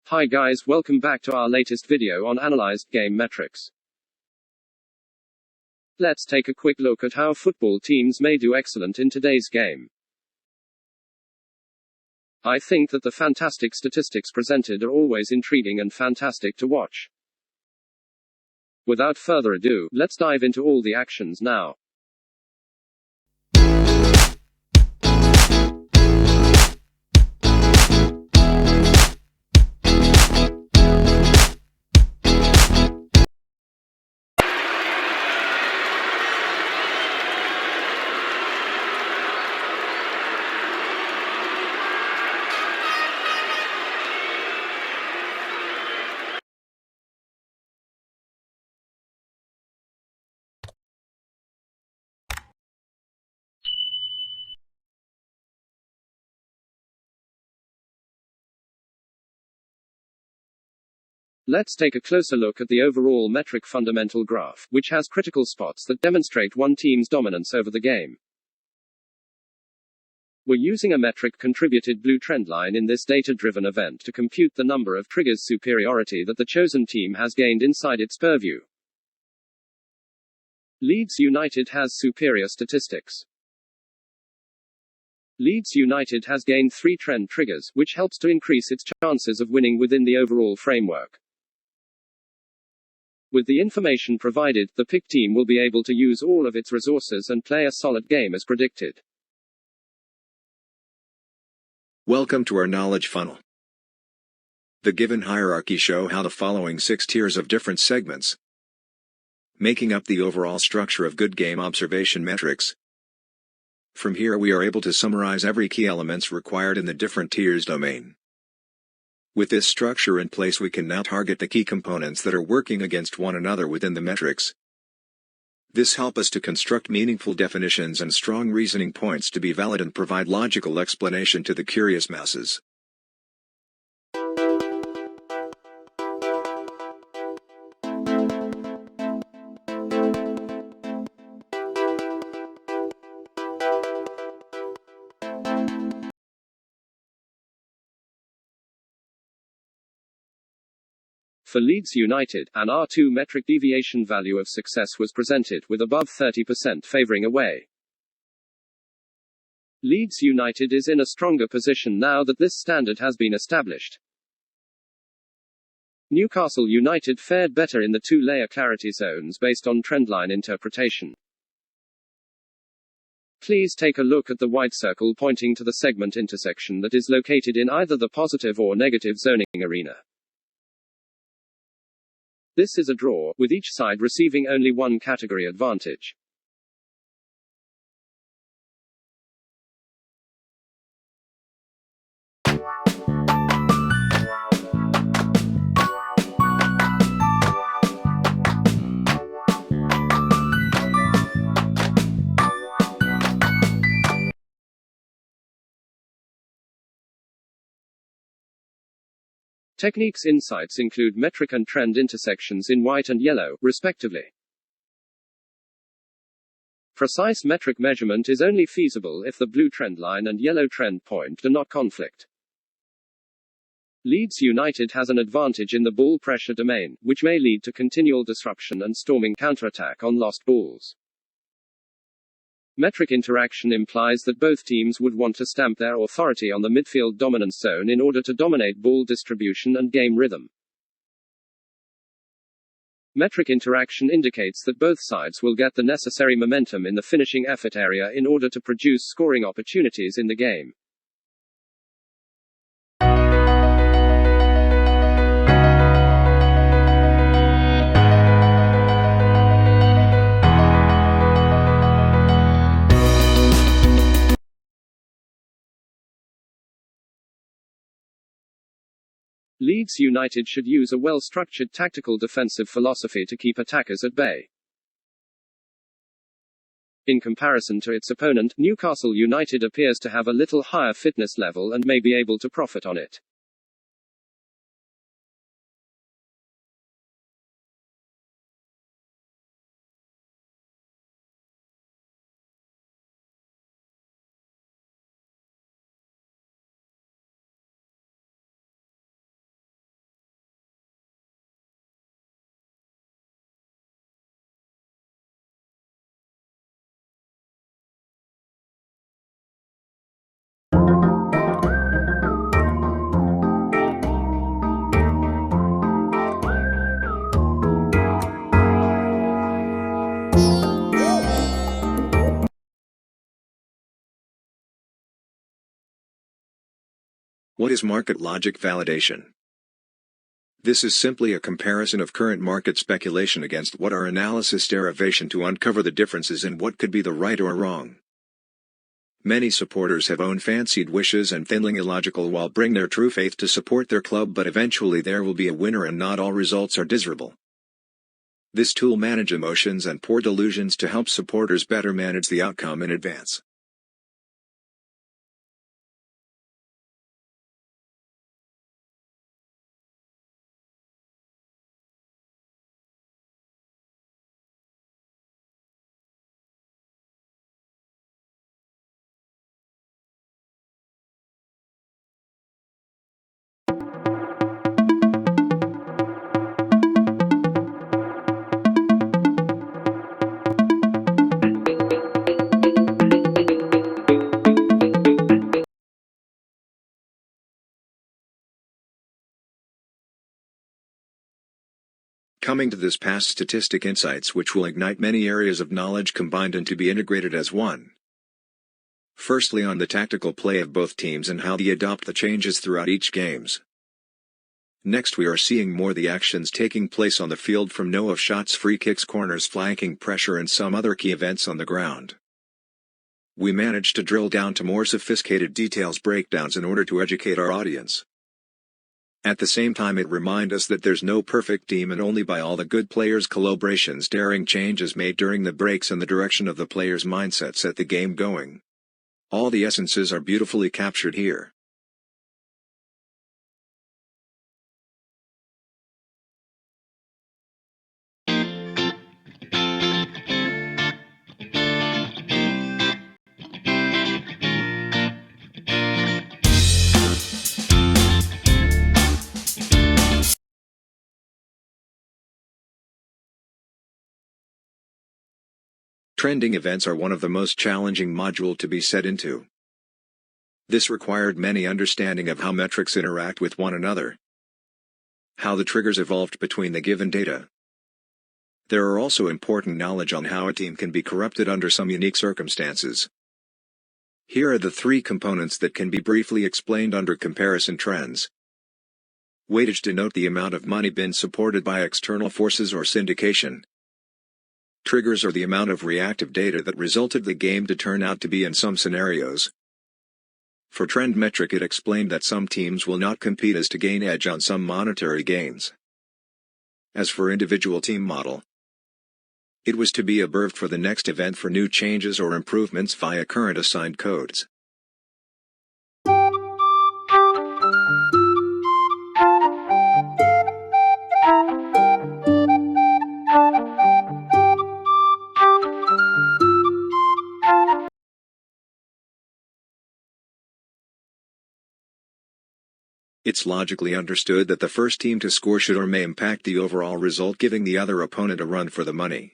Hi guys, welcome back to our latest video on analyzed game metrics. Let's take a quick look at how football teams may do excellent in today's game. I think that the fantastic statistics presented are always intriguing and fantastic to watch. Without further ado, let's dive into all the actions now. Let's take a closer look at the overall metric fundamental graph, which has critical spots that demonstrate one team's dominance over the game. We're using a metric contributed blue trendline in this data-driven event to compute the number of triggers superiority that the chosen team has gained inside its purview. Leeds United has superior statistics. Leeds United has gained 3 trend triggers, which helps to increase its chances of winning within the overall framework. With the information provided, the pick team will be able to use all of its resources and play a solid game as predicted. Welcome to our knowledge funnel. The given hierarchy show how the following 6 tiers of different segments, making up the overall structure of good game observation metrics. From here we are able to summarize every key elements required in the different tiers domain. With this structure in place, we can now target the key components that are working against one another within the metrics. This helps us to construct meaningful definitions and strong reasoning points to be valid and provide logical explanation to the curious masses. For Leeds United, an R2 metric deviation value of success was presented, with above 30% favoring away. Leeds United is in a stronger position now that this standard has been established. Newcastle United fared better in the 2-layer clarity zones based on trendline interpretation. Please take a look at the white circle pointing to the segment intersection that is located in either the positive or negative zoning arena. This is a draw, with each side receiving only one category advantage. Techniques insights include metric and trend intersections in white and yellow, respectively. Precise metric measurement is only feasible if the blue trend line and yellow trend point do not conflict. Leeds United has an advantage in the ball pressure domain, which may lead to continual disruption and storming counterattack on lost balls. Metric interaction implies that both teams would want to stamp their authority on the midfield dominance zone in order to dominate ball distribution and game rhythm. Metric interaction indicates that both sides will get the necessary momentum in the finishing effort area in order to produce scoring opportunities in the game. Leeds United should use a well-structured tactical defensive philosophy to keep attackers at bay. In comparison to its opponent, Newcastle United appears to have a little higher fitness level and may be able to profit on it. What is market logic validation? This is simply a comparison of current market speculation against what our analysis derivation to uncover the differences in what could be the right or wrong. Many supporters have own fancied wishes and thinly illogical while bring their true faith to support their club, but eventually there will be a winner and not all results are desirable. This tool manages emotions and poor delusions to help supporters better manage the outcome in advance. Coming to this past statistic insights which will ignite many areas of knowledge combined and to be integrated as one. Firstly, on the tactical play of both teams and how they adopt the changes throughout each games. Next, we are seeing more the actions taking place on the field from know of shots, free kicks, corners, flanking pressure and some other key events on the ground. We managed to drill down to more sophisticated details breakdowns in order to educate our audience. At the same time, it reminds us that there's no perfect team and only by all the good players' collaborations daring changes made during the breaks and the direction of the players' mindset set the game going. All the essences are beautifully captured here. Trending events are one of the most challenging modules to be set into. This required many understanding of how metrics interact with one another, how the triggers evolved between the given data. There are also important knowledge on how a team can be corrupted under some unique circumstances. Here are the three components that can be briefly explained under comparison trends. Weightage denote the amount of money been supported by external forces or syndication. Triggers are the amount of reactive data that resulted the game to turn out to be in some scenarios. For trend metric, it explained that some teams will not compete as to gain edge on some monetary gains. As for individual team model, it was to be observed for the next event for new changes or improvements via current assigned codes. It's logically understood that the first team to score should or may impact the overall result, giving the other opponent a run for the money.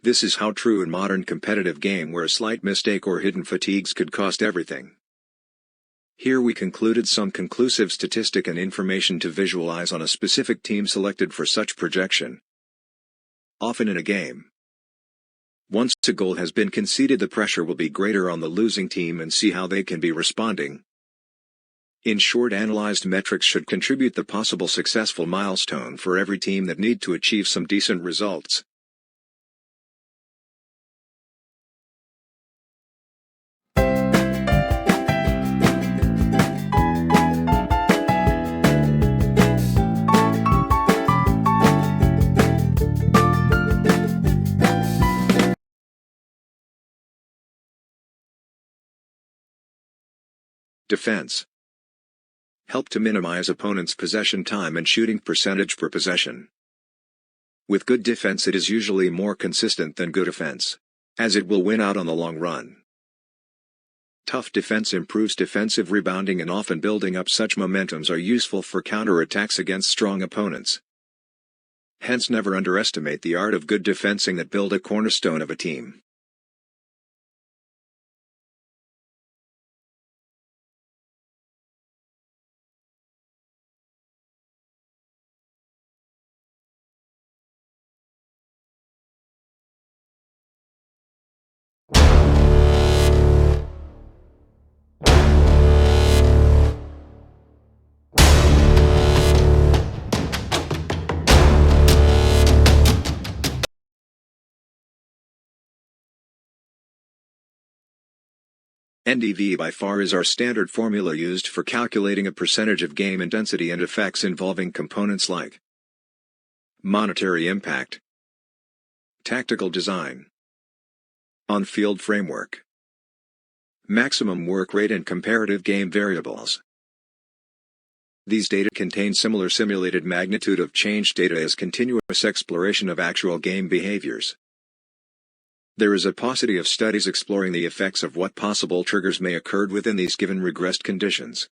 This is how true in modern competitive game where a slight mistake or hidden fatigues could cost everything. Here we concluded some conclusive statistic and information to visualize on a specific team selected for such projection. Often in a game, once a goal has been conceded, the pressure will be greater on the losing team and see how they can be responding. In short, analyzed metrics should contribute the possible successful milestone for every team that need to achieve some decent results. Defense. Help to minimize opponents' possession time and shooting percentage per possession. With good defense, it is usually more consistent than good offense, as it will win out on the long run. Tough defense improves defensive rebounding, and often building up such momentums are useful for counterattacks against strong opponents. Hence, never underestimate the art of good defensing that build a cornerstone of a team. NDV by far is our standard formula used for calculating a percentage of game intensity and effects involving components like monetary impact, tactical design, on-field framework, maximum work rate and comparative game variables. These data contain similar simulated magnitude of change data as continuous exploration of actual game behaviors. There is a paucity of studies exploring the effects of what possible triggers may occur within these given regressed conditions.